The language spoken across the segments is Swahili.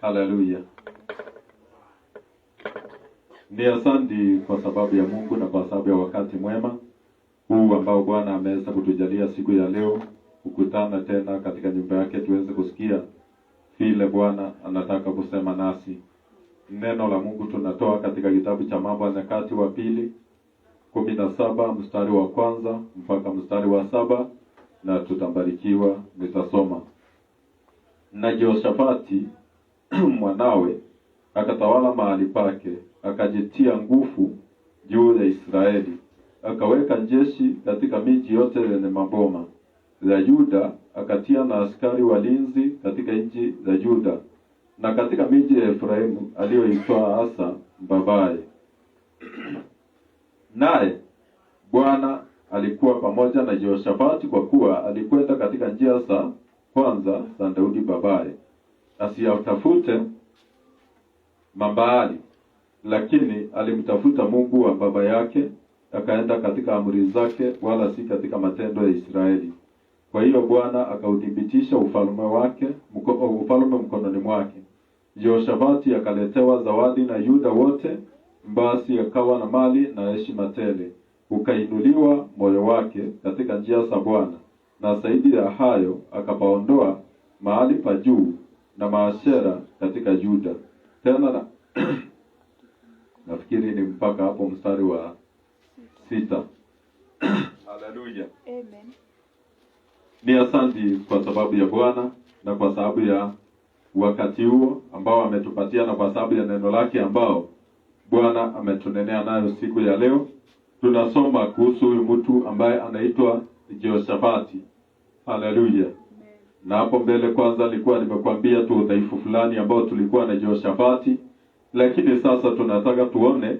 Haleluya. Ni asante kwa sababu ya Mungu na kwa sababu ya wakati mwema huu ambao Bwana ameweza kutujalia siku ya leo kukutana tena katika nyumba yake tuweze kusikia vile Bwana anataka kusema nasi. Neno la Mungu tunatoa katika kitabu cha Mambo ya Nyakati wa Pili 17 mstari wa 1 mpaka mstari wa 7, na tutambarikiwa. Nitasoma. Na Yehoshafati mwanawe akatawala mahali pake, akajitia nguvu juu ya Israeli, akaweka jeshi katika miji yote yenye maboma ya Yuda, akatia na askari walinzi katika nchi za Yuda na katika miji ya Efraimu aliyoitoa Asa babaye. Naye Bwana alikuwa pamoja na Yehoshafati, kwa kuwa alikwenda katika njia za kwanza za Daudi babaye, asiyatafute Mabaali, lakini alimtafuta Mungu wa baba yake, akaenda katika amri zake, wala si katika matendo ya Israeli. Kwa hiyo Bwana akauthibitisha ufalme mkononi mwake. Yehoshafati akaletewa zawadi na Yuda wote, basi akawa na mali na heshima tele. Ukainuliwa moyo wake katika njia za Bwana, na zaidi ya hayo akapaondoa mahali pa juu na maashera katika Yuda. Tena nafikiri ni mpaka hapo mstari wa 6. Haleluya. Amen. Ni asante kwa sababu ya Bwana na kwa sababu ya wakati huo ambao ametupatia, na kwa sababu ya neno lake ambao Bwana ametunenea nayo siku ya leo. Tunasoma kuhusu huyu mtu ambaye anaitwa Yehoshafati. Haleluya. Na hapo mbele kwanza nilikuwa nimekuambia tu udhaifu fulani ambao tulikuwa na Yehoshafati, lakini sasa tunataka tuone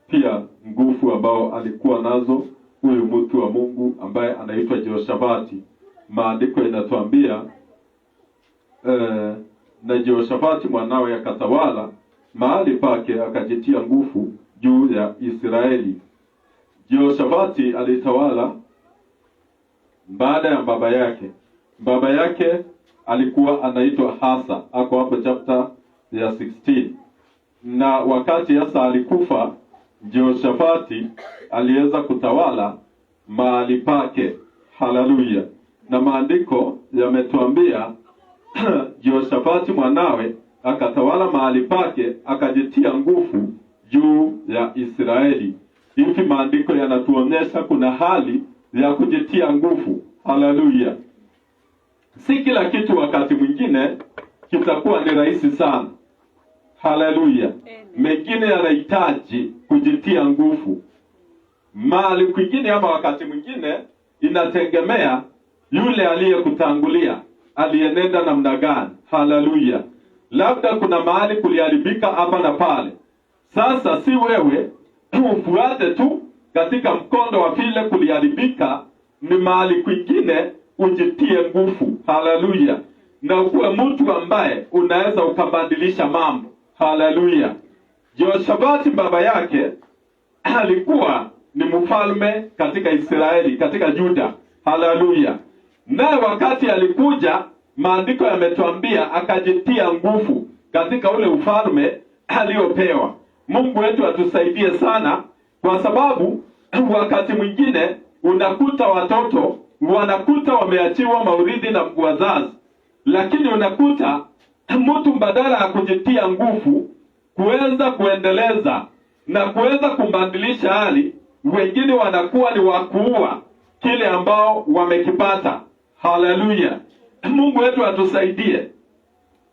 pia nguvu ambao alikuwa nazo huyu mtu wa Mungu ambaye anaitwa Yehoshafati. Maandiko inatuambia na Yehoshafati mwanawe akatawala mahali pake, akajitia nguvu juu ya Israeli. Yehoshafati alitawala baada ya baba yake. Baba yake alikuwa anaitwa Asa, ako hapo chapter ya 16. Na wakati Asa alikufa, Yehoshafati aliweza kutawala mahali pake. Haleluya. Na maandiko yametuambia Yehoshafati mwanawe akatawala mahali pake, akajitia nguvu juu ya Israeli. Hivi maandiko yanatuonyesha kuna hali ya kujitia nguvu. Haleluya. Si kila kitu wakati mwingine kitakuwa ni rahisi sana. Haleluya. Mengine yanahitaji kujitia nguvu. Mahali kwingine ama wakati mwingine inategemea yule aliyekutangulia alienenda namna gani. Haleluya. Labda kuna mahali kuliharibika hapa na pale. Sasa si wewe ufuate tu katika mkondo wa vile kuliharibika, ni mahali kwingine ujitie nguvu. Haleluya. Na ukuwe mtu ambaye unaweza ukabadilisha mambo. Haleluya. Yehoshafati baba yake alikuwa ni mfalme katika Israeli, katika Yuda. Haleluya. Naye wakati alikuja, maandiko yametuambia akajitia nguvu katika ule ufalme aliopewa. Mungu wetu atusaidie sana, kwa sababu wakati mwingine unakuta watoto wanakuta wameachiwa maurithi na wazazi, lakini unakuta mtu badala ya kujitia nguvu kuweza kuendeleza na kuweza kumbadilisha hali, wengine wanakuwa ni wakuua kile ambao wamekipata. Haleluya. Mungu wetu atusaidie.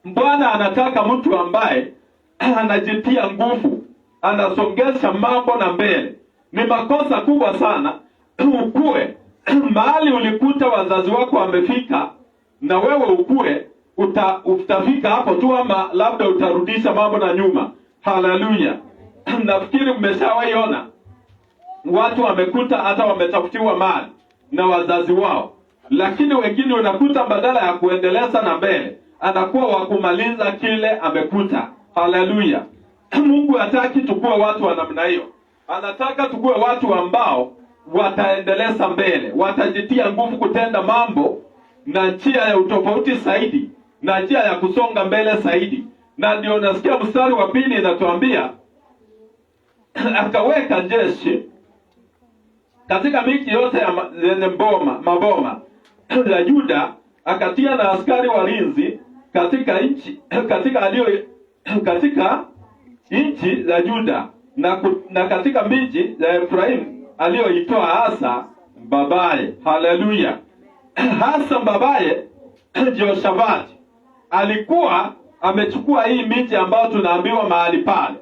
Bwana anataka mtu ambaye anajitia nguvu, anasongesha mambo na mbele. Ni makosa kubwa sana ukue mahali ulikuta wazazi wako wamefika, na wewe ukue utafika hapo tu, ama labda utarudisha mambo na nyuma. Haleluya. Nafikiri mmeshawaiona watu wamekuta hata wametafutiwa mali na wazazi wao, lakini wengine unakuta badala ya kuendeleza na mbele anakuwa wakumaliza kile amekuta. Haleluya. Mungu hataki tukue watu wa namna hiyo. Anataka tukue watu ambao wataendeleza mbele, watajitia nguvu kutenda mambo na njia ya utofauti zaidi, na njia ya kusonga mbele zaidi, Na ndio nasikia mstari wa 2 inatuambia akaweka jeshi katika miji yote yenye maboma ya Yuda, akatia na askari walinzi katika nchi za Yuda na katika miji ya Efraimu aliyoitoa Asa babaye. Haleluya! Asa babaye Jehoshafati alikuwa amechukua hii miji ambayo tunaambiwa mahali pale,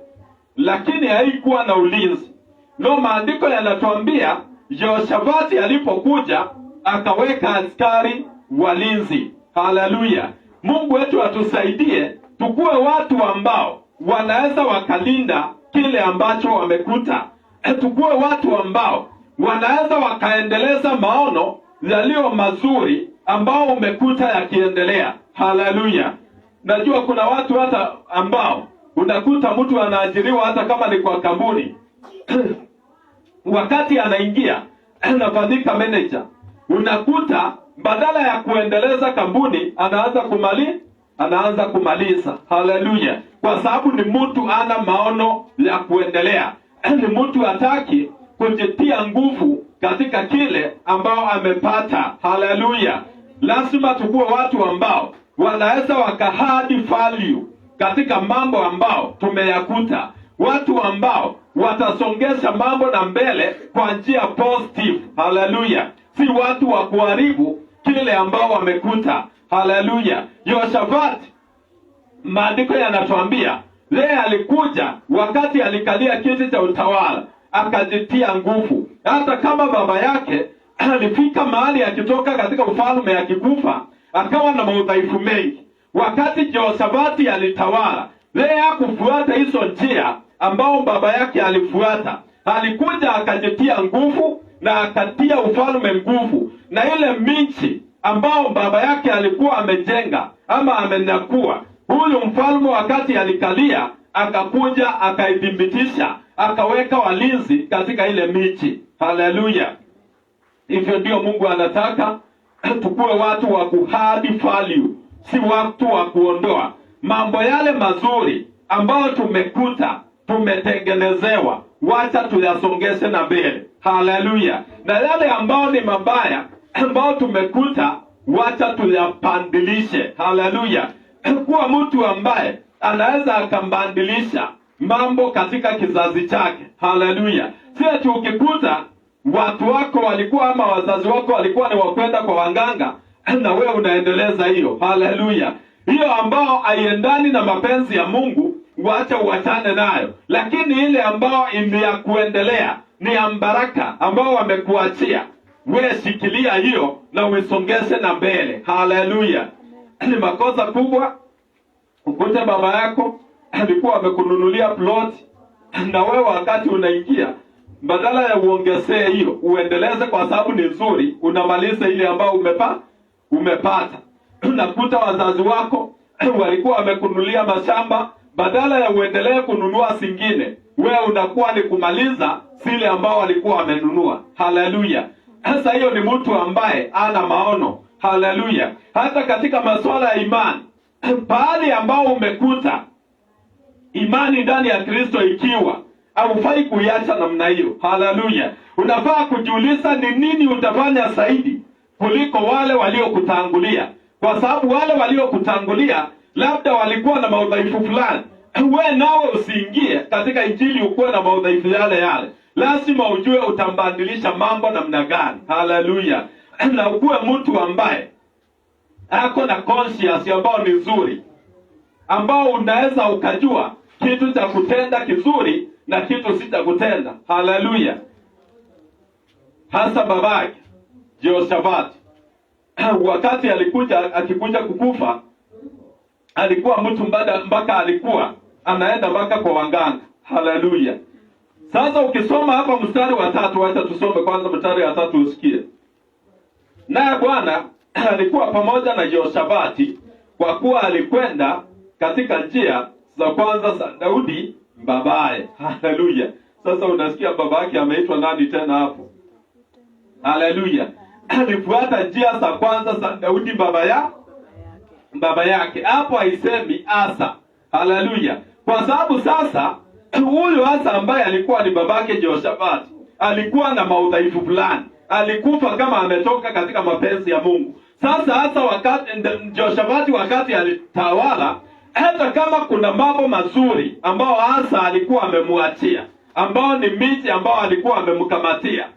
lakini haikuwa na ulinzi. No, maandiko yanatuambia Jehoshafati alipokuja akaweka askari walinzi. Haleluya! Mungu wetu atusaidie tukue watu ambao wanaweza wakalinda kile ambacho wamekuta. Tukue watu ambao wanaweza wakaendeleza maono yaliyo mazuri ambao umekuta yakiendelea. Haleluya! Najua kuna watu hata ambao unakuta mtu anaajiriwa hata kama ni kwa kampuni wakati anaingia anafanyika manager, unakuta badala ya kuendeleza kampuni anaanza kumaliza. Haleluya! Kwa sababu ni mtu ana maono ya kuendelea, ni mtu hataki kujitia nguvu katika kile ambao amepata. Haleluya! Lazima tukue watu ambao wanaweza wakahadi value katika mambo ambao tumeyakuta, watu ambao watasongesha mambo na mbele kwa njia positive. Haleluya! Si watu wa kuharibu kile ambao wamekuta. Haleluya! Yehoshafati, maandiko yanatuambia yeye alikuja wakati alikalia kiti cha utawala akajitia nguvu. Hata kama baba yake alifika mahali akitoka katika ufalme akikufa akawa na maudhaifu mengi, wakati Jehoshafati alitawala yeye hakufuata hizo njia ambao baba yake alifuata. Alikuja akajitia nguvu na akatia ufalme nguvu, na ile miji ambao baba yake alikuwa amejenga ama amenyakua, huyu mfalme wakati alikalia akakuja akaidhibitisha, akaweka walinzi katika ile miji. Haleluya! Hivyo ndio Mungu anataka tukue watu wa kuhadi value, si watu wa kuondoa mambo yale mazuri ambao tumekuta tumetengenezewa. Wacha tuyasongeze na mbele. Haleluya! Na yale ambao ni mabaya ambao tumekuta, wacha tuyapandilishe. Haleluya! Kuwa mtu ambaye anaweza akambandilisha mambo katika kizazi chake. Haleluya! Si ukikuta watu wako walikuwa ama wazazi wako walikuwa ni wakwenda kwa wanganga na wewe unaendeleza hiyo. Haleluya! Hiyo ambao haiendani na mapenzi ya Mungu, wacha uachane nayo. Lakini ile ambao ni ya kuendelea, ni ya baraka ambao wamekuachia, wewe shikilia hiyo na uisongeze na mbele. Haleluya! Ni makosa kubwa ukute baba yako alikuwa amekununulia plot, na wewe wakati unaingia, badala ya uongezee hiyo uendeleze kwa sababu ni nzuri, unamaliza ile ambao umepata. Unakuta wazazi wako walikuwa wamekununulia mashamba, badala ya uendelee kununua singine, wewe unakuwa ni kumaliza zile ambao walikuwa wamenunua. Haleluya! Sasa hiyo ni mtu ambaye ana maono. Haleluya! Hata katika masuala ya imani, pahali ambao umekuta imani ndani ya Kristo ikiwa, haufai kuiacha namna hiyo. Haleluya! Unafaa kujiuliza ni nini utafanya zaidi kuliko wale waliokutangulia, kwa sababu wale waliokutangulia labda walikuwa na maudhaifu fulani. Wewe nawe usiingie katika injili ukuwe na maudhaifu yale. Lazima ujue utambadilisha mambo namna gani. Haleluya! Na ukuwe mtu ambaye ako na conscience ambao ni nzuri, ambao unaweza ukajua kitu cha kutenda kizuri na kitu si cha kutenda. Haleluya! Hasa babake Jehoshafati wakati akikuja kukufa, alikuwa mtu mpaka alikuwa anaenda mpaka kwa wanganga. Haleluya! Sasa ukisoma hapa mstari wa 3, wacha tusome kwanza mstari wa 3 usikie. Naye Bwana alikuwa pamoja na Jehoshafati, kwa kuwa alikwenda katika njia za kwanza za Daudi babaye. Haleluya! Sasa unasikia babake ameitwa nani tena hapo? Haleluya! Alifuata njia za kwanza za Daudi baba yake. Hapo haisemi Asa, Haleluya. Kwa sababu sasa huyu hasa ambaye alikuwa ni babake Jehoshafati alikuwa na maudhaifu fulani, alikufa kama ametoka katika mapenzi ya Mungu. Sasa hasa wakati Jehoshafati wakati alitawala, hata kama kuna mambo mazuri ambao hasa alikuwa amemwachia, ambao ni miji ambao alikuwa amemkamatia,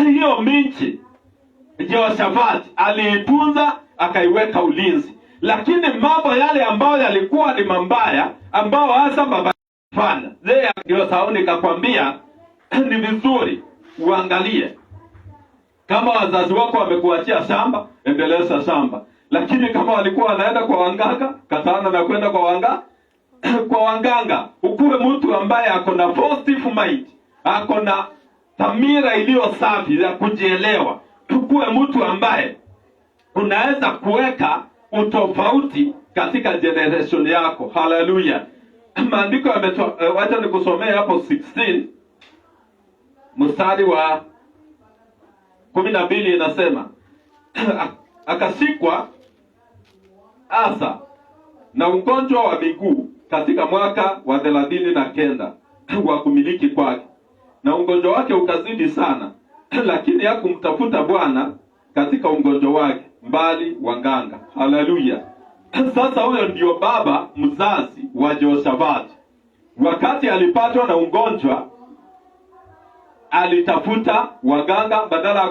hiyo miji Jehoshafati aliitunza, akaiweka ulinzi. Lakini mambo yale ambayo yalikuwa ni mambaya, ambao hasa baba fanya, ndio sababu nikakwambia ni vizuri uangalie. Kama wazazi wako wamekuachia shamba, endeleza shamba. Lakini kama walikuwa wanaenda kwa wanganga, katana na kwenda kwa wanganga. Ukuwe mtu ambaye ako na positive mind, ako na dhamira iliyo safi ya kujielewa. Ukuwe mtu ambaye unaweza kuweka utofauti katika generation yako. Haleluya. Maandiko wacha nikusomea hapo 16 mstari wa 12 inasema akashikwa Asa na ugonjwa wa miguu katika mwaka wa 39 wa kumiliki kwake, na ugonjwa wake ukazidi sana, lakini hakumtafuta Bwana katika ugonjwa wake, mbali wanganga. Haleluya. Sasa huyo ndio baba mzazi wa Jehoshafati. Wakati alipatwa na ugonjwa, alitafuta waganga badala ya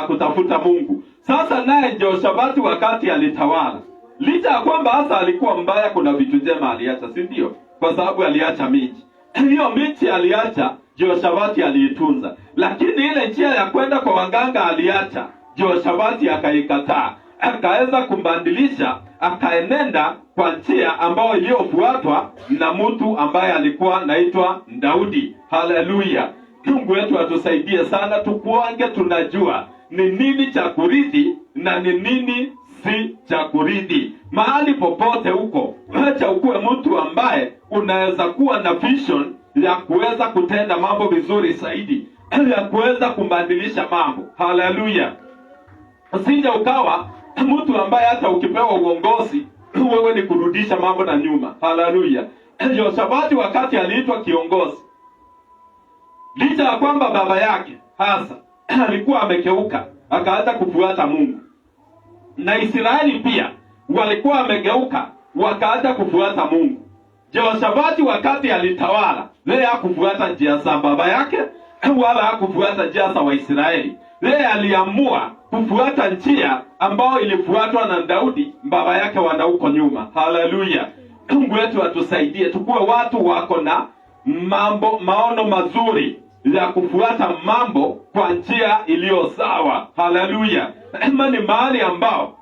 kutafuta Mungu. Sasa naye Jehoshafati wakati alitawala, licha ya kwamba hasa alikuwa mbaya, kuna vitu njema aliacha, si ndio? Kwa sababu aliacha miji. Hiyo miji aliacha, Jehoshafati aliitunza. Lakini ile njia ya kwenda kwa waganga aliacha, Jehoshafati akaikataa. Akaweza kumbadilisha, akaenenda kwa njia ambayo iliyofuatwa na mtu ambaye alikuwa naitwa Daudi. Haleluya. Mungu wetu atusaidie sana, tukuange tunajua ni nini cha kurithi na ni nini si cha kurithi. Mahali popote huko, acha ukuwe mtu ambaye unaweza kuwa na vision ya kuweza kutenda mambo vizuri zaidi, ya kuweza kumbadilisha mambo. Haleluya. Usije ukawa mtu ambaye hata ukipewa uongozi wewe ni kurudisha mambo na nyuma. Haleluya. Jehoshafati wakati aliitwa kiongozi, licha ya kwamba baba yake hasa alikuwa amegeuka akaacha kufuata Mungu, na Israeli pia walikuwa wamegeuka wakaacha kufuata Mungu, Jehoshafati wakati alitawala, yeye hakufuata njia za baba yake wala hakufuata njia za Waisraeli. Yeye aliamua kufuata njia ambayo ilifuatwa na Daudi, baba yake wanauko nyuma. Haleluya. Mungu wetu atusaidie tukuwe watu wako na maono mazuri ya kufuata mambo kwa njia iliyo sawa. Haleluya. Kama ni mahali ambao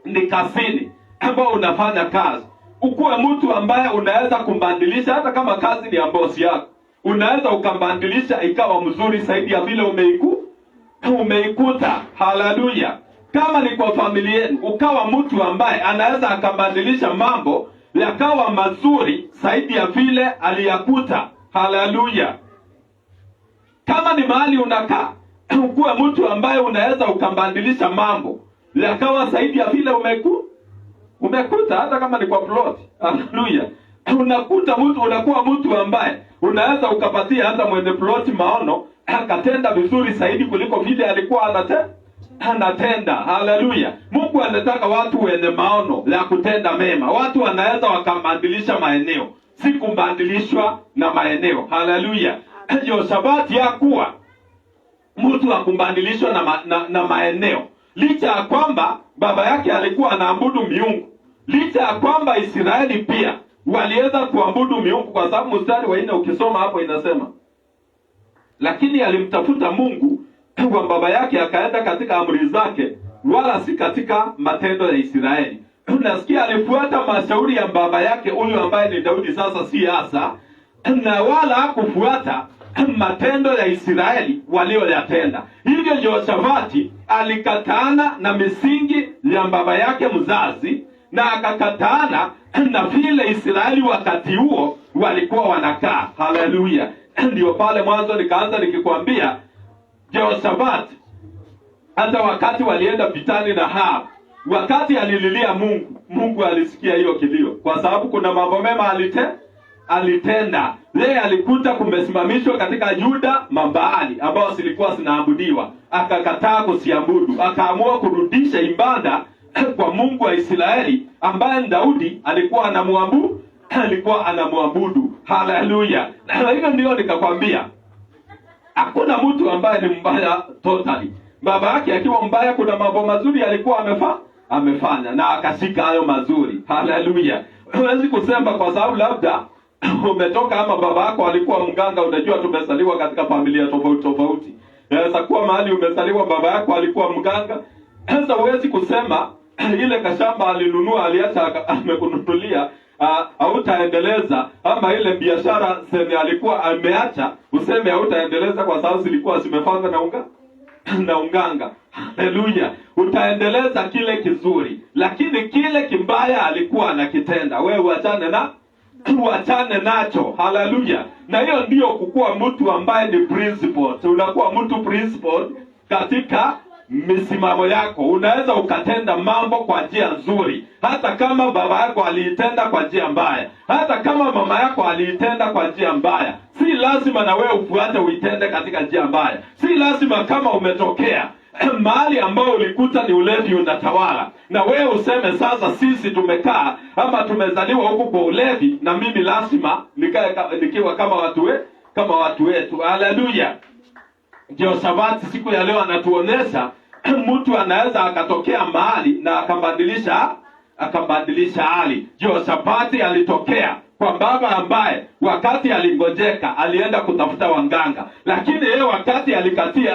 ni kazini ambao unafanya kazi, ukuwe mtu ambaye unaweza kumbadilisha. Hata kama kazi ni ya bosi yako, unaweza ukambadilisha ikawa mzuri zaidi ya vile umeikuta. Haleluya. Kama ni kwa familia yenu, ukawa mtu ambaye anaweza akabadilisha mambo yakawa mazuri zaidi ya vile aliyakuta. Haleluya. Kama ni mahali unakaa, ukuwe mtu ambaye unaweza ukabadilisha mambo yakawa zaidi ya vile umekuta, hata kama ni kwa plot. Haleluya. Unakuwa mtu ambaye unaweza ukapatia hata mwenye plot maono akatenda vizuri zaidi kuliko vile alikuwa anatenda. Haleluya. Mungu anataka watu wenye maono ya kutenda mema. Watu wanaweza wakabadilisha maeneo, si kubadilishwa na maeneo. Haleluya. Jehoshafati hakuwa mtu wa kubadilishwa na maeneo, licha ya kwamba baba yake alikuwa anaabudu miungu, licha ya kwamba Israeli pia waliweza kuabudu miungu, kwa sababu mstari wa 4 ukisoma hapo inasema, lakini alimtafuta Mungu kwa baba yake, akaenda katika amri zake, wala si katika matendo ya Israeli. Unasikia, alifuata mashauri ya baba yake huyu ambaye ni Daudi, sasa si Asa, na wala hakufuata matendo ya Israeli walioyatenda. Hivyo Jehoshafati alikataana na misingi ya baba yake mzazi, na akakataana na vile Israeli wakati huo walikuwa wanakaa. Haleluya. Ndio pale mwanzo nikaanza nikikwambia Jehoshafati hata wakati walienda vitani na Ahab, wakati alililia Mungu, Mungu alisikia hiyo kilio, kwa sababu kuna mambo mema alitenda. Yeye alikuta kumesimamishwa katika Yuda mabaali ambao zilikuwa zinaabudiwa, akakataa kusiabudu, akaamua kurudisha ibada kwa Mungu wa Israeli ambaye Daudi alikuwa anamwabudu. Haleluya! Na hivyo ndio nikakwambia, hakuna mtu ambaye ni mbaya totally. Baba yake akiwa mbaya, kuna mambo mazuri alikuwa amefanya na akashika hayo mazuri. Haleluya! Huwezi kusema kwa sababu labda umetoka ama baba yako alikuwa mganga. Unajua tumezaliwa katika familia tofauti. Inaweza kuwa mahali umezaliwa baba yako alikuwa mganga. Sasa huwezi kusema ile kashamba alinunua aliacha amekununulia hautaendeleza, ama ile biashara sema alikuwa ameacha useme hautaendeleza kwa sababu zilikuwa zimefanya na unganga. Haleluya! Utaendeleza kile kizuri, lakini kile kimbaya alikuwa anakitenda, wewe uachane nacho. Haleluya! Na hiyo ndio kukuwa mtu ambaye ni principled. Unakuwa mtu principled katika misimamo yako. Unaweza ukatenda mambo kwa njia nzuri, hata kama baba yako aliitenda kwa njia mbaya, hata kama mama yako aliitenda kwa njia mbaya. Si lazima na wewe ufuate uitende katika njia mbaya. Si lazima kama umetokea mahali ambao ulikuta ni ulevi unatawala, na wewe useme sasa sisi tumekaa ama tumezaliwa huku kwa ulevi, na mimi lazima nikiwa kama watu wetu. Haleluya! Ndio Sabati siku ya leo anatuonesha mtu anaweza akatokea mahali na akabadilisha hali. Ndio Sabati alitokea kwa baba ambaye wakati alingojeka alienda kutafuta wanganga, lakini yeye wakati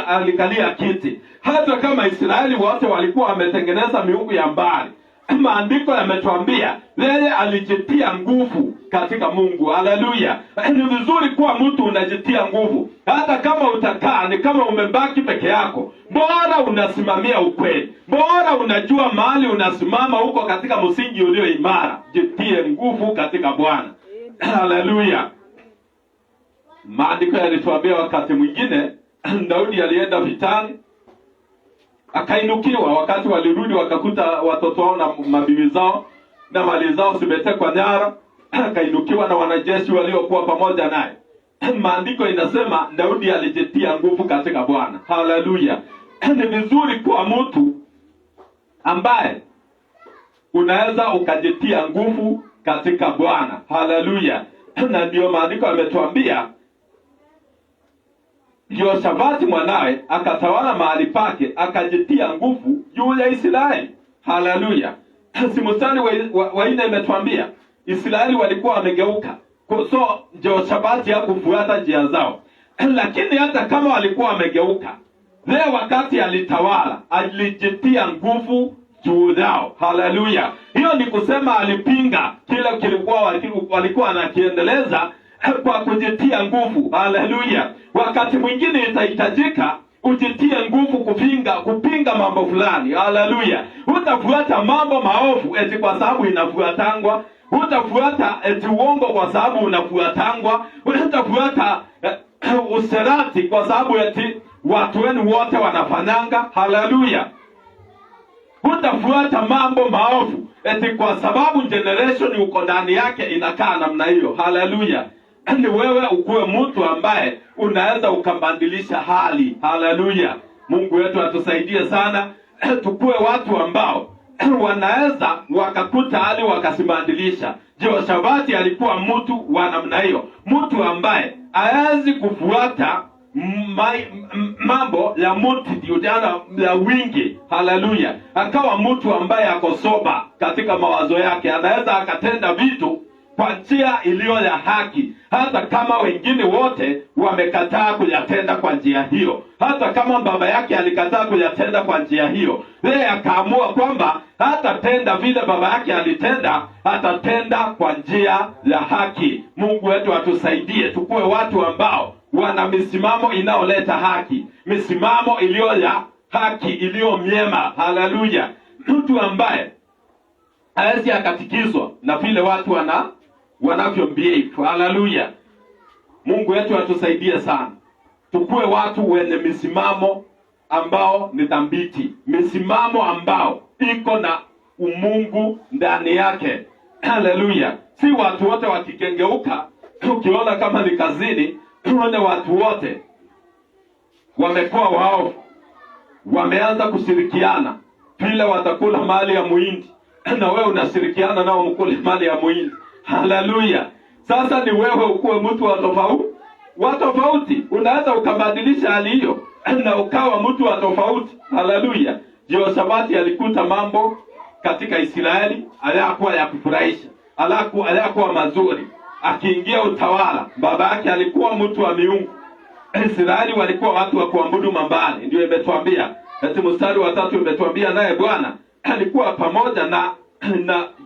alikalia kiti. Hata kama Israeli wote walikuwa wametengeneza miungu ya mbali, maandiko yametuambia yeye alijitia nguvu katika Mungu. Haleluya! Ni vizuri kuwa mtu unajitia nguvu, hata kama utakaa ni kama umebaki peke yako. Bora unasimamia ukweli, bora unajua mahali unasimama huko katika msingi ulio imara. Jitie nguvu katika Bwana. Haleluya! Maandiko yalituambia wakati mwingine Daudi alienda vitani, akainukiwa. Wakati walirudi wakakuta watoto wao na mabibi zao na mali zao zimetekwa nyara, akainukiwa na wanajeshi waliokuwa pamoja naye. Maandiko inasema Daudi alijitia nguvu katika Bwana. Haleluya! Ni vizuri kuwa mtu ambaye unaweza ukajitia nguvu katika Bwana. Haleluya! Na ndio maandiko yametuambia Yehoshafati mwanawe akatawala mahali pake, akajitia nguvu juu ya Israeli. Haleluya! Si mstari wa 4 imetuambia Israeli walikuwa wamegeuka, so Yehoshafati hakufuata njia zao. Lakini hata kama walikuwa wamegeuka, leo wakati alitawala alijitia nguvu juu yao. Haleluya! Hiyo ni kusema alipinga kile kilikuwa walikuwa wanakiendeleza kwa kujitia nguvu. Haleluya! Wakati mwingine itahitajika ujitie nguvu kupinga mambo fulani. Haleluya! Hutafuata mambo maovu eti kwa sababu inafuatangwa. Hutafuata eti uongo kwa sababu unafuatangwa. Hutafuata userati kwa sababu eti watu wenu wote wanafanyanga. Haleluya! Hutafuata mambo maovu eti kwa sababu generation uko ndani yake inakaa namna hiyo. Haleluya! Ni wewe ukuwe mtu ambaye unaweza ukabadilisha hali. Haleluya! Mungu wetu atusaidie sana tukue watu ambao wanaweza wakakuta hali wakasibadilisha. Yehoshafati alikuwa mtu wa namna hiyo, mtu ambaye hawezi kufuata mambo ya multitude ya wingi. Haleluya! Akawa mtu ambaye ako soba katika mawazo yake, anaweza akatenda vitu kwa njia iliyo ya haki, hata kama wengine wote wamekataa kuyatenda kwa njia hiyo. Hata kama baba yake alikataa kuyatenda kwa njia hiyo, yeye akaamua kwamba hatatenda vile baba yake alitenda, hatatenda kwa njia ya haki. Mungu wetu atusaidie tukue watu ambao wana misimamo inayoleta haki, misimamo iliyo ya haki, iliyo myema. Haleluya! Mtu ambaye hawezi akatikizwa na vile watu wanavyombie. Haleluya! Mungu wetu atusaidie sana tukue watu wenye misimamo ambao ni dhabiti, misimamo ambao iko na umungu ndani yake. Haleluya! Si watu wote wakikengeuka, ukiona kama ni kazini, tuone watu wote wamekuwa waovu, wameanza kushirikiana vile watakula mali ya muhindi, na wewe unashirikiana nao mkule mali ya muhindi. Haleluya! Sasa ni wewe ukuwe mtu wa tofauti. Unaweza ukabadilisha hali hiyo na ukawa mtu wa tofauti. Haleluya! Yehoshafati alikuta mambo katika Israeli hayakuwa ya kufurahisha, hayakuwa mazuri. Akiingia utawala, baba yake alikuwa mtu wa miungu. Israeli walikuwa watu wa kuabudu mambali. Ndio imetuambia ati mstari wa 3 imetuambia, naye Bwana alikuwa pamoja na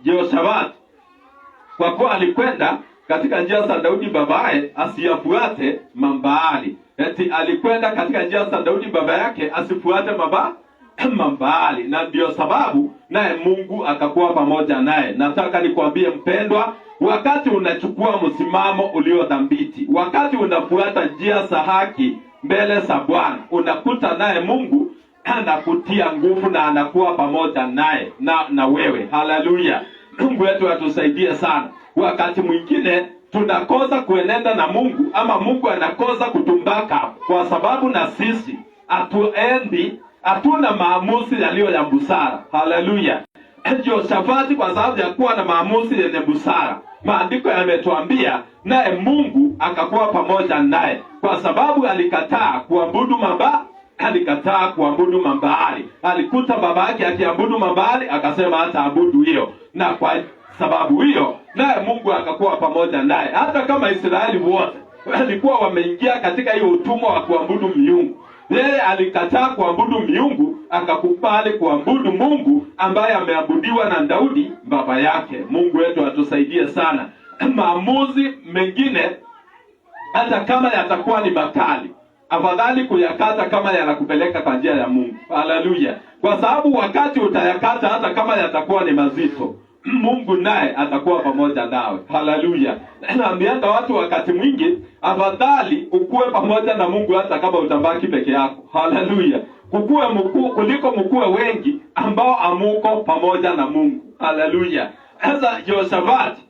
Yehoshafati, kwa kuwa alikwenda katika njia za Daudi babaye asiyafuate Mambaali. Eti alikwenda katika njia za Daudi baba yake asifuate Mambaali, na ndio sababu naye Mungu akakuwa pamoja naye. Nataka nikwambie mpendwa, wakati unachukua msimamo ulio dhabiti, wakati unafuata njia za haki mbele za Bwana, unakuta naye Mungu anakutia nguvu na anakuwa pamoja naye na wewe. Haleluya! Mungu wetu atusaidie sana. Wakati mwingine tunakosa kuenenda na Mungu, ama Mungu anakosa kutumbaka kwa sababu na sisi hatuna maamuzi yaliyo ya busara. Haleluya! Yehoshafati kwa sababu ya kuwa na maamuzi yenye busara, maandiko yametuambia naye Mungu akakuwa pamoja naye, kwa sababu alikataa kuabudu Mambaali. Alikuta baba yake akiabudu Mambaali, akasema hata abudu hiyo, na kwa sababu hiyo naye Mungu akakuwa pamoja naye. Hata kama Israeli wote walikuwa wameingia katika hiyo utumwa wa kuabudu miungu, yeye alikataa kuabudu miungu, akakubali kuabudu Mungu ambaye ameabudiwa na Daudi baba yake. Mungu wetu atusaidie sana. Maamuzi mengine hata kama yatakuwa ni makali, afadhali kuyakata kama yanakupeleka kwa njia ya Mungu. Haleluya! Kwa sababu wakati utayakata hata kama yatakuwa ni mazito, Mungu naye atakuwa pamoja nawe. Haleluya! Naambianga watu wakati mwingi afadhali ukue pamoja na Mungu hata kama utabaki peke yako. Haleluya! Kukue mkuu kuliko mkue wengi ambao amuko pamoja na Mungu. Haleluya! Sasa Yehoshafati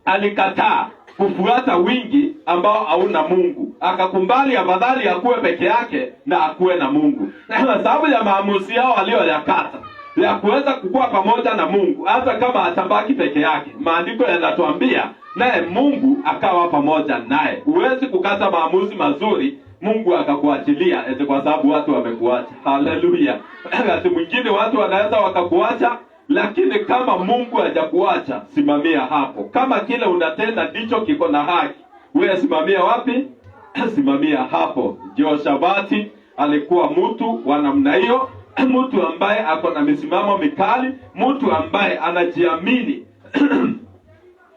alikataa kufuata wingi ambao hauna Mungu, akakumbali afadhali akuwe peke yake na akuwe na Mungu. Kwa sababu ya maamuzi yao aliyoyakata ya kuweza kukua pamoja na Mungu hata kama atabaki peke yake, maandiko yanatuambia naye Mungu akawa pamoja naye. Huwezi kukata maamuzi mazuri Mungu akakuachilia eti kwa sababu watu wamekuacha. Haleluya! Wakati mwingine watu wanaweza wakakuacha, lakini kama Mungu hajakuacha, simamia hapo. Kama kile unatenda ndicho kiko na haki, wewe simamia wapi? Simamia hapo. Yehoshafati alikuwa mtu wa namna hiyo, mtu ambaye ako na misimamo mikali, mtu ambaye anajiamini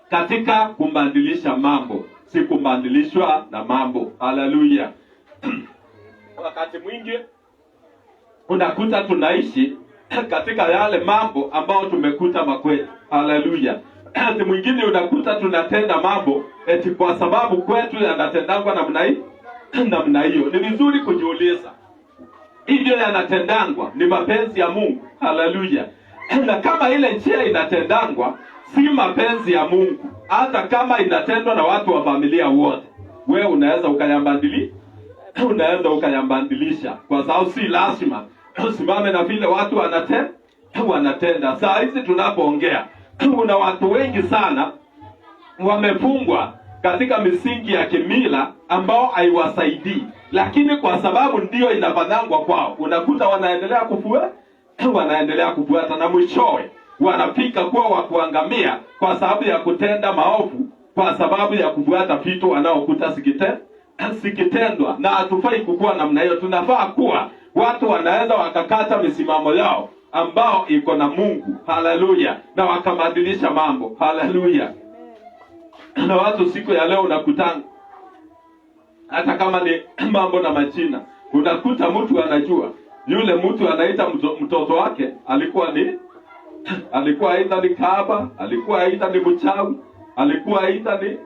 katika kumbadilisha mambo, si kubadilishwa na mambo. Haleluya! Wakati mwingi unakuta tunaishi katika yale mambo ambayo tumekuta makwetu. Haleluya! Wakati mwingine unakuta tunatenda mambo eti kwa sababu kwetu yanatendangwa namna hiyo. Ni vizuri kujiuliza, hivyo yanatendangwa ni mapenzi ya Mungu? Haleluya! Na kama ile njia inatendangwa si mapenzi ya Mungu, hata kama inatendwa na watu wa familia wote, wewe unaweza ukayabadilisha, kwa sababu si lazima usimame na vile watu wanatenda. Saa hizi tunapoongea, kuna watu wengi sana wamefungwa katika misingi ya kimila ambao haiwasaidii, lakini kwa sababu ndio inafanyangwa kwao, unakuta wanaendelea kufuata na mwishowe wanafika kuwa wa kuangamia kwa sababu ya kutenda maovu, kwa sababu ya kufuata vitu wanaokuta sikitendwa. Na hatufai kukua namna hiyo. Tunafaa kuwa watu wanaweza wakakata misimamo yao ambao iko na Mungu. Haleluya! Na wakabadilisha mambo. Haleluya! Na watu siku ya leo unakutana, hata kama ni mambo na majina, unakuta mtu anajua yule mtu anaita mtoto wake alikuwa aidha ni kahaba, alikuwa aidha ni mchawi, alikuwa aidha ni,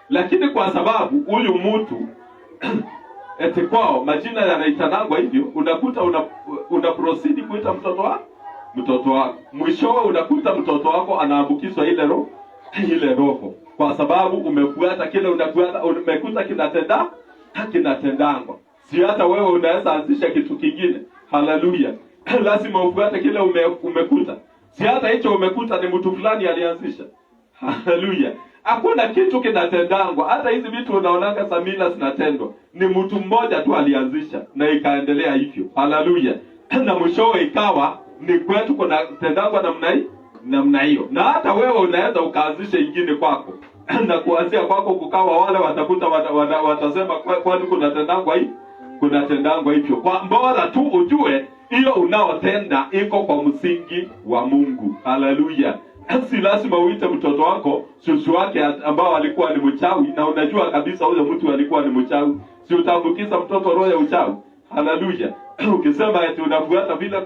lakini kwa sababu huyu mtu eti kwao majina yanaitanangwa hivyo, unakuta una proceed kuita mtoto wako. Mwishowe unakuta mtoto wako anaambukizwa ile roho, kwa sababu umefuata kile umekuta kinatendangwa. Si hata wewe unaweza anzisha kitu kingine. Haleluya. Lazima ufuate kile umekuta. Si hata hicho umekuta ni mtu fulani alianzisha. Haleluya. Hakuna kitu kinatendangwa. Hata hizi vitu unaonanga samila zinatendwa, ni mtu mmoja tu alianzisha na ikaendelea hivyo. Haleluya. Na mwishowe ikawa ni kwetu kuna tendangwa namna hiyo. Na hata wewe unaweza ukaanzisha ingine kwako. Na kuanzia kwako kukawa wale watakuta watasema kwani kuna tendangwa hivyo. Kwa bora tu ujue hiyo unaotenda iko kwa msingi wa Mungu. Haleluya. Si lazima uite mtoto wako shushu wake ambao alikuwa ni mchawi na unajua kabisa huyo mtu alikuwa ni mchawi. Si utaambukiza mtoto roho ya uchawi. Haleluya. Ukisema eti unafuata vile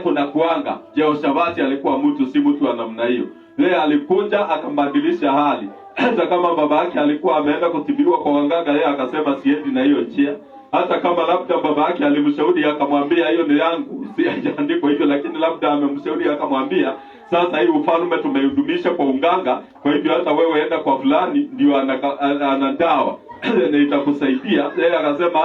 kuna kuanga. Jehoshafati alikuwa mtu, si mtu wa namna hiyo. Yeye alikuja akambadilisha hali. Hata kama baba yake alikuwa ameenda kutibiwa kwa waganga, yeye akasema siendi na hiyo njia. Hata kama labda baba yake alimshauri akamwambia hiyo ni yangu, si hajaandikwa hivyo, lakini labda amemshauri akamwambia sasa hii ufalme tumeidumisha kwa unganga, kwa hivyo hata wewe enda kwa fulani ndio ana dawa na itakusaidia. Yeye akasema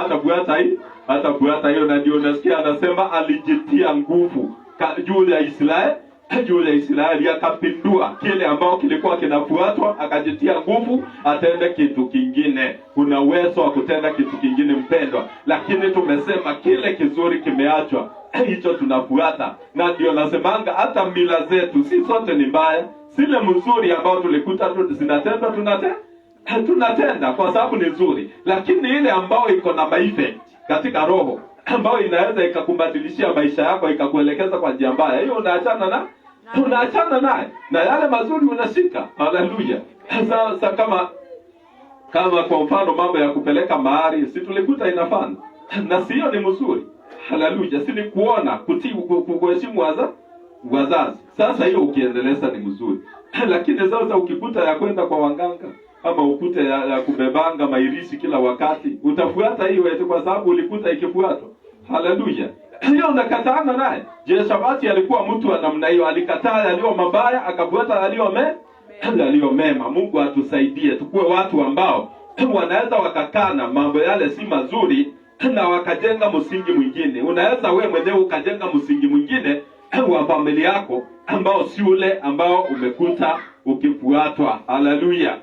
hata kuata hiyo, na ndio nasikia anasema alijitia nguvu juu ya Israeli akapindua kile ambao kilikuwa kinafuatwa, akajitia nguvu atende kitu kingine. Kuna uwezo wa kutenda kitu kingine mpendwa, lakini tumesema kile kizuri kimeachwa, hicho tunafuata. Na ndio nasemanga hata mila zetu si zote ni mbaya. Zile mzuri ambao tulikuta zinatenda tunatenda kwa sababu ni nzuri, lakini ile ambao iko na effect katika roho ambayo inaweza ikakubadilishia maisha yako ikakuelekeza kwa njia mbaya, hiyo tunaachana naye, na yale mazuri unashika. Haleluya. Sasa kama kwa mfano mambo ya kupeleka mahari, si tulikuta inafanya, na sio ni mzuri. Haleluya. Si ni kuona kuheshimu wazazi. Sasa hiyo ukiendeleza ni mzuri. Lakini sasa ukikuta ya kwenda kwa waganga ama ukute ya kubebanga mairishi kila wakati, utafuata hiyo eti kwa sababu ulikuta ikifuatwa. Haleluya. Hiyo unakataana naye. Jehoshafati alikuwa mtu wa namna hiyo, alikataa yaliyo mabaya akafuata yaliyo mema. Mungu atusaidie tukue watu ambao wanaweza wakakana mambo yale si mazuri na wakajenga msingi mwingine. Unaweza wewe mwenyewe ukajenga msingi mwingine wa familia yako ambao si ule ambao umekuta ukifuatwa. Haleluya.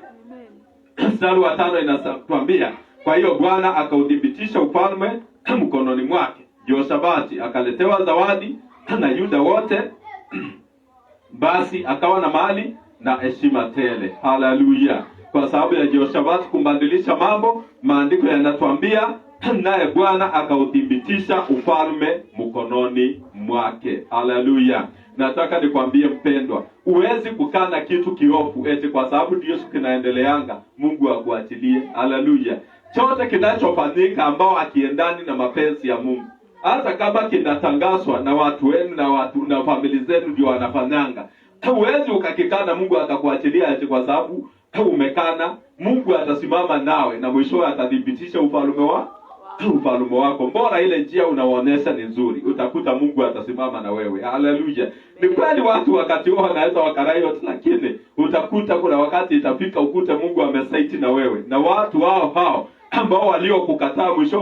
Mstari wa 5 inatuambia, kwa hiyo Bwana akaudhibitisha ufalme mkononi mwake. Jehoshafati akaletewa zawadi na Yuda wote, basi akawa na mali na heshima tele. Haleluya. Kwa sababu ya Jehoshafati kumbadilisha mambo, maandiko yanatuambia naye Bwana akaudhibitisha ufalme mkononi mwake. Haleluya. Nataka nikwambie mpendwa, huwezi kukana kitu kiofu eti kwa sababu ndio kinaendeleanga Mungu akuachilie. Haleluya. Chote kinachofanyika ambao akiendani na mapenzi ya Mungu, hata kama kinatangazwa na watu wenu na familia zenu ndio wanafanyanga, huwezi ukakikana Mungu atakuachilia eti kwa sababu umekana. Mungu atasimama nawe na mwisho atadhibitisha ufalme wako. Mbona ile njia unaoonyesha ni nzuri, utakuta Mungu atasimama na wewe. Haleluya. Ni kweli watu wakati wao wanaweza wakarayo, lakini utakuta kuna wakati itafika ukute Mungu amesaiti na wewe, na watu hao ambao waliokukataa mwisho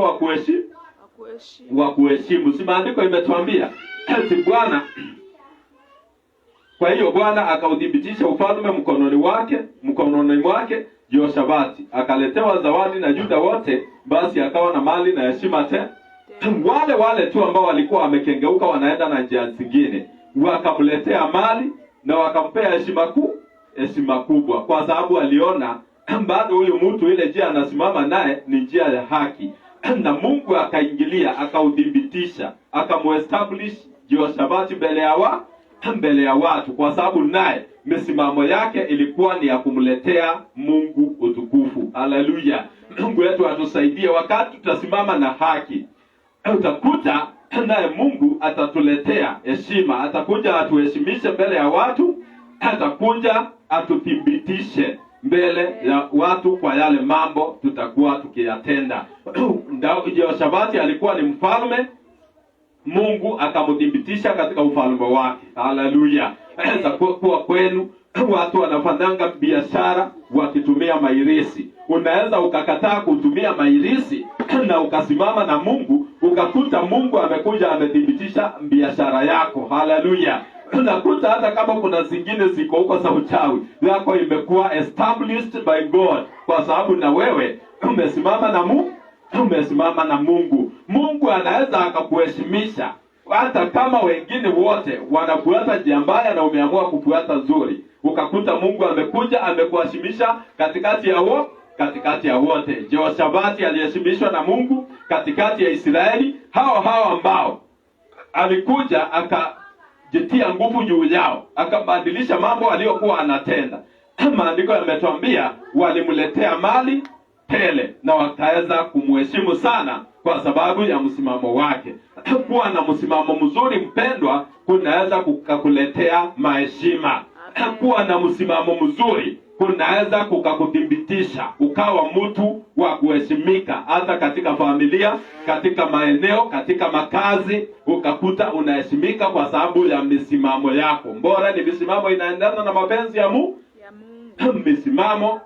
wa kuheshimu. Si maandiko imetuambia eti Bwana, kwa hiyo Bwana akaudhibitisha ufalme mkononi mwake. Jehoshafati akaletewa zawadi na Yuda wote, basi akawa na mali na heshima tele. Wale tu ambao walikuwa wamekengeuka wanaenda na njia zingine, wakamletea mali na wakampea heshima kubwa, kwa sababu aliona bado huyu mtu ile njia anasimama naye ni njia ya haki. Na Mungu akaingilia akaudhibitisha, akamuestablish Jehoshafati mbele ya watu, kwa sababu naye misimamo yake ilikuwa ni ya kumletea Mungu utukufu. Haleluya. Mungu wetu atusaidie wakati tutasimama na haki. Utakuta naye Mungu atatuletea heshima, atakuja atuheshimishe mbele ya watu, atakuja atuthibitishe mbele ya watu kwa yale mambo tutakuwa tukiyatenda. Jehoshafati alikuwa ni mfalme Mungu akamdhibitisha katika ufalme wake. Haleluya. Sasa kwa kwenu watu wanafanyanga biashara wakitumia mairisi. Unaweza ukakataa kutumia mairisi na ukasimama na Mungu, ukakuta Mungu amekuja amedhibitisha biashara yako. Haleluya. Unakuta hata kama kuna zingine ziko huko za uchawi, yako imekuwa established by God kwa sababu na wewe umesimama na Mungu. Umesimama na Mungu. Mungu anaweza akakuheshimisha hata kama wengine wote wanafuata njia mbaya na umeamua kufuata nzuri. Ukakuta Mungu amekuja amekuheshimisha katikati ya wote. Jehoshafati aliheshimishwa na Mungu katikati ya Israeli. Hao ambao alikuja akajitia nguvu juu yao, akabadilisha mambo aliyokuwa anatenda. Maandiko yametuambia walimletea mali tele na wakaweza kumheshimu sana kwa sababu ya msimamo wake. Kuwa na msimamo mzuri, mpendwa, kunaweza kukuletea maheshima. Kuwa na msimamo mzuri kunaweza kukakuthibitisha ukawa mtu wa kuheshimika, hata katika familia, katika maeneo, katika makazi, ukakuta unaheshimika kwa sababu ya misimamo yako. Bora ni misimamo inaendana na mapenzi ya Mungu. Misimamo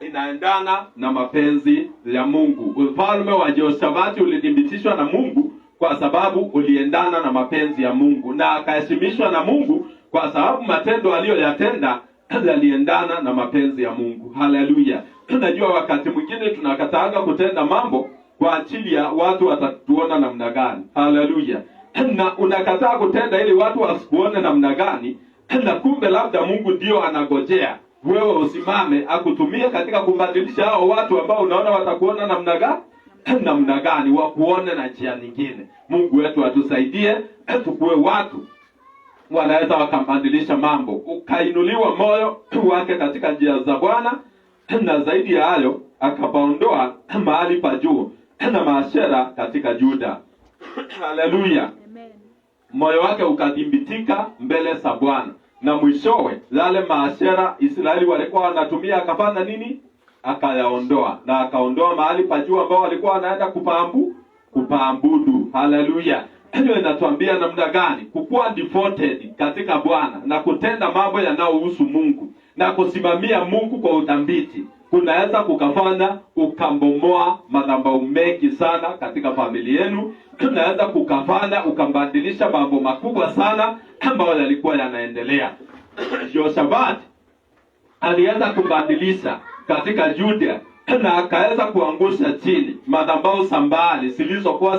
inaendana na mapenzi ya Mungu. Ufalme wa Jehoshafati ulithibitishwa na Mungu kwa sababu uliendana na mapenzi ya Mungu, na akaheshimishwa na Mungu kwa sababu matendo aliyoyatenda yaliendana na mapenzi ya Mungu. Haleluya. Tunajua wakati mwingine tunakataaga kutenda mambo kwa ajili ya watu watatuona namna gani. Haleluya. Na unakataa kutenda ili watu wasikuone namna gani, na kumbe labda Mungu ndio anagojea wewe usimame akutumie katika kubadilisha hao watu ambao unaona watakuona namna gani wakuone na njia nyingine. Mungu wetu atusaidie tukue watu wanaweza wakabadilisha mambo, ukainuliwa moyo wake katika njia za Bwana, na zaidi ya hayo akapaondoa mahali pa juu na maashera katika Juda. Haleluya. Moyo wake ukadhibitika mbele za Bwana, na mwishowe yale maashera Israeli walikuwa wanatumia akafanya nini? Akayaondoa, na akaondoa mahali pa juu ambao walikuwa wanaenda kupaabudu. Haleluya. Hiyo inatuambia namna gani kukuwa devoted katika Bwana na kutenda mambo yanayohusu Mungu na kusimamia Mungu kwa udhabiti kunaweza kukafanya ukambomoa madhabahu mengi sana katika familia yenu. Kunaweza kukafanya ukambadilisha mambo makubwa sana ambayo yalikuwa yanaendelea. Jehoshafati alianza kubadilisha katika Juda na akaweza kuangusha chini madhabahu za Baali zilizokuwa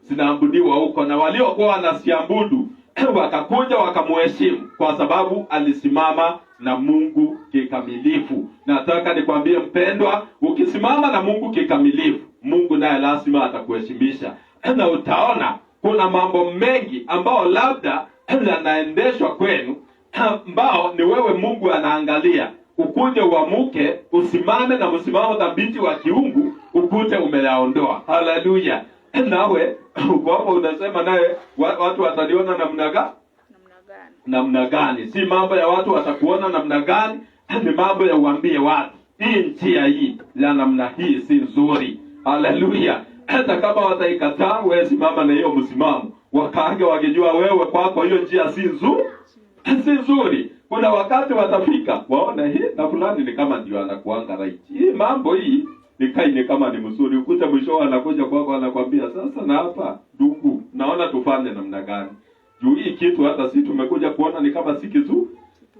zinaabudiwa huko, na waliokuwa wanasiabudu wakakuja wakamheshimu kwa sababu alisimama na Mungu kikamilifu. Nataka nikwambie mpendwa, ukisimama na Mungu kikamilifu, Mungu naye lazima atakuheshimisha. Na utaona kuna mambo mengi ambao labda yanaendeshwa kwenu ambao ni wewe Mungu anaangalia, ukuje uamuke usimame na msimamo dhabiti wa kiungu, ukute umeyaondoa. Haleluya. Nawe uko hapo unasema naye watu wataliona namna gani? Si mambo ya watu watakuona namna gani, ni mambo ya uambie watu hii njia hii ya namna hii si nzuri. Haleluya. Hata kama wataikataa, wewe simama na hiyo msimamo, wakaange wakijua wewe kwako hiyo njia si nzuri. Kuna wakati watafika waona hii na fulani ni kama ndio anakuanga right, hii mambo hii ni kama ni mzuri, ukute mwisho anakuja kwako anakuambia sasa, na hapa ndugu naona tufanye namna gani juu hii kitu hata sisi tumekuja kuona ni kama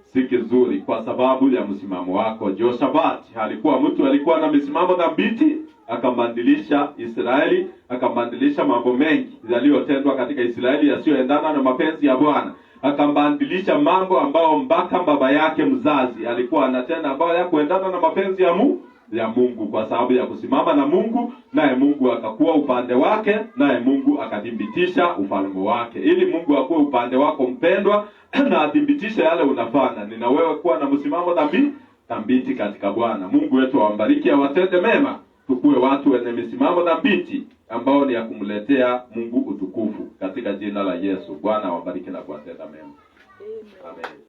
si kizuri kwa sababu ya msimamo wako. Jehoshafati alikuwa na msimamo dhabiti, akabadilisha Israeli, akabadilisha mambo mengi yaliyotendwa katika Israeli yasiyoendana na mapenzi ya Bwana. Akabadilisha mambo ambao mpaka baba yake mzazi alikuwa anatenda ambao hayakuendana na mapenzi ya Mungu kwa sababu ya kusimama na Mungu, naye Mungu akakuwa upande wake, naye Mungu akadhibitisha ufalme wake. Ili Mungu akuwe upande wako mpendwa, na adhibitishe yale unafanya, nina wewe kuwa na msimamo dhabiti katika Bwana. Mungu wetu awabariki, awatende mema, tukue watu wenye msimamo dhabiti ambao ni ya kumletea Mungu utukufu katika jina la Yesu. Bwana awabariki na kuwatenda mema. Amen.